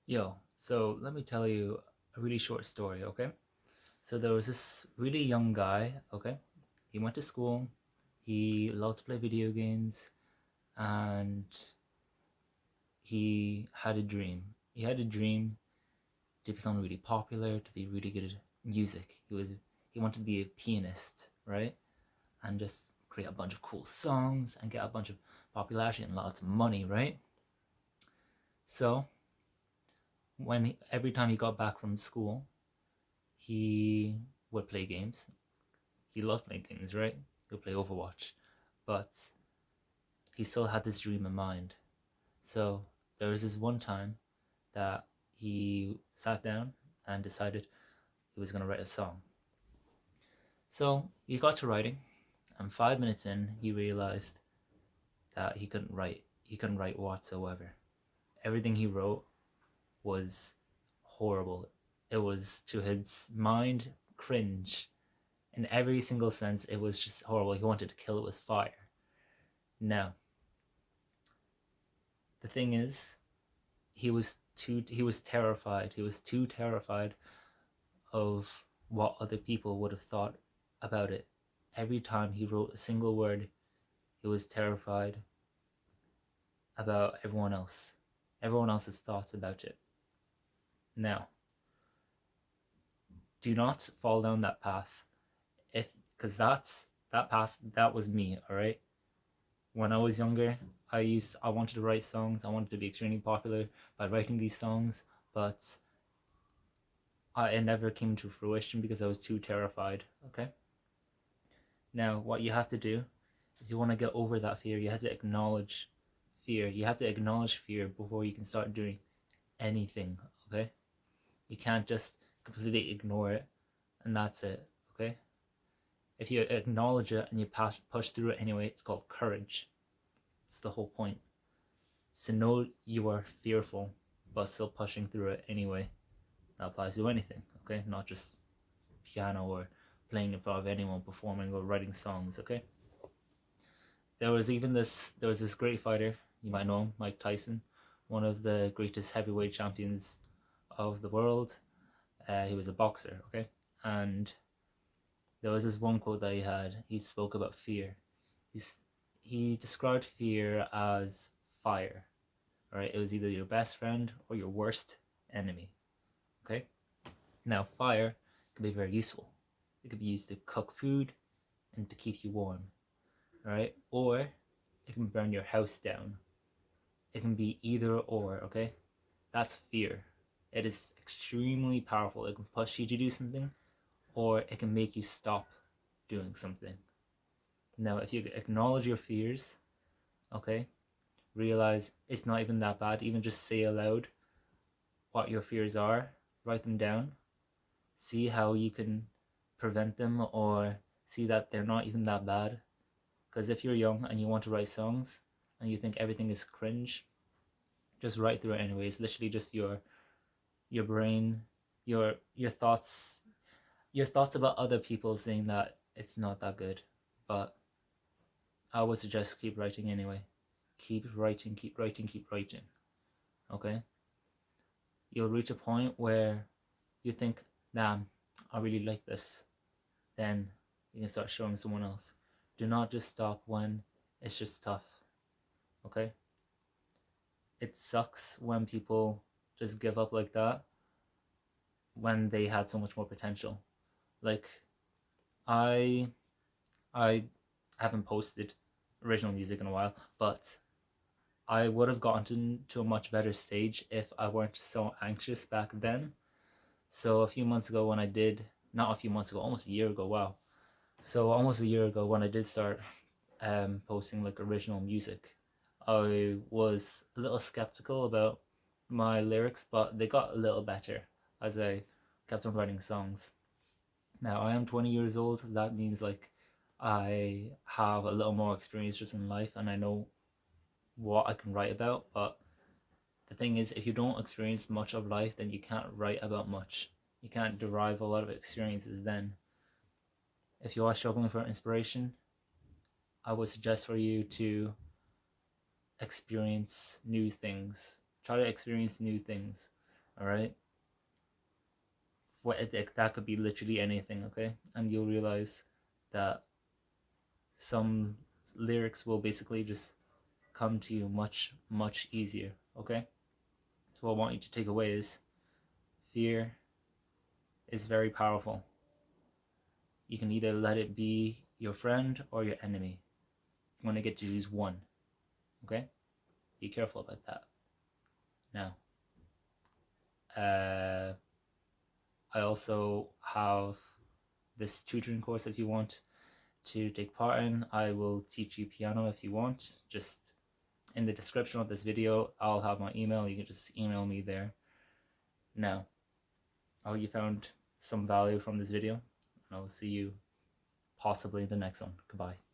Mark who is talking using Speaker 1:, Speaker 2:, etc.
Speaker 1: Yo, so let me tell you a really short story, okay? So there was this really young guy, okay? He went to school, he loved to play video games, and he had a dream. He had a dream to become really popular, to be really good at music. He wanted to be a pianist, right? And just create a bunch of cool songs and get a bunch of popularity and lots of money, right? So every time he got back from school, he would play games. He loved playing games, right? He would play Overwatch, but he still had this dream in mind. So there was this one time that he sat down and decided he was going to write a song. So he got to writing, and 5 minutes in, he realized that he couldn't write. He couldn't write whatsoever. Everything he wrote was horrible. It was, to his mind, cringe. In every single sense, it was just horrible. He wanted to kill it with fire. Now, the thing is, he was terrified. He was too terrified of what other people would have thought about it. Every time he wrote a single word, he was terrified about everyone else's thoughts about it. Now, do not fall down that path. If Because that path, that was me, all right? When I was younger, I wanted to write songs. I wanted to be extremely popular by writing these songs, but it never came to fruition because I was too terrified. Okay. Now, what you have to do is you want to get over that fear. You have to acknowledge fear. You have to acknowledge fear before you can start doing anything. Okay. You can't just completely ignore it and that's it. Okay. If you acknowledge it and you push through it anyway, it's called courage. It's the whole point. So know you are fearful, but still pushing through it anyway. That applies to anything, okay? Not just piano or playing in front of anyone, performing or writing songs, okay? There was this great fighter, you might know him, Mike Tyson, one of the greatest heavyweight champions of the world. He was a boxer, okay? And there was this one quote that he had. He spoke about fear. He's, he described fear as fire, right? It was either your best friend or your worst enemy, okay? Now, fire can be very useful. It could be used to cook food and to keep you warm, right? Or it can burn your house down. It can be either or, okay? That's fear. It is extremely powerful. It can push you to do something, or it can make you stop doing something. Now, if you acknowledge your fears, okay, realize it's not even that bad, even just say aloud what your fears are, write them down, see how you can prevent them or see that they're not even that bad. Because if you're young and you want to write songs and you think everything is cringe, just write through it anyway. It's literally just your brain, your thoughts, your thoughts about other people saying that it's not that good. But I would suggest keep writing anyway. Keep writing, keep writing, keep writing. Okay? You'll reach a point where you think, damn, I really like this. Then you can start showing someone else. Do not just stop when it's just tough. Okay? It sucks when people just give up like that when they had so much more potential. Like I I haven't posted original music in a while, but I would have gotten to a much better stage if I weren't so anxious back then. So a few months ago when I did, not a few months ago, almost a year ago, wow. So almost a year ago when I did start posting like original music, I was a little skeptical about my lyrics, but they got a little better as I kept on writing songs. Now I am 20 years old. That means like I have a little more experience just in life and I know what I can write about. But the thing is, if you don't experience much of life, then you can't write about much. You can't derive a lot of experiences then. If you are struggling for inspiration, I would suggest for you to experience new things. Try to experience new things. All right. That could be literally anything, okay? And you'll realize that some lyrics will basically just come to you much, much easier, okay? So what I want you to take away is fear is very powerful. You can either let it be your friend or your enemy. You want to get to use one, okay? Be careful about that. Now, I also have this tutoring course that you want to take part in. I will teach you piano if you want. Just in the description of this video, I'll have my email. You can just email me there. Now, I hope you found some value from this video, and I'll see you possibly in the next one. Goodbye.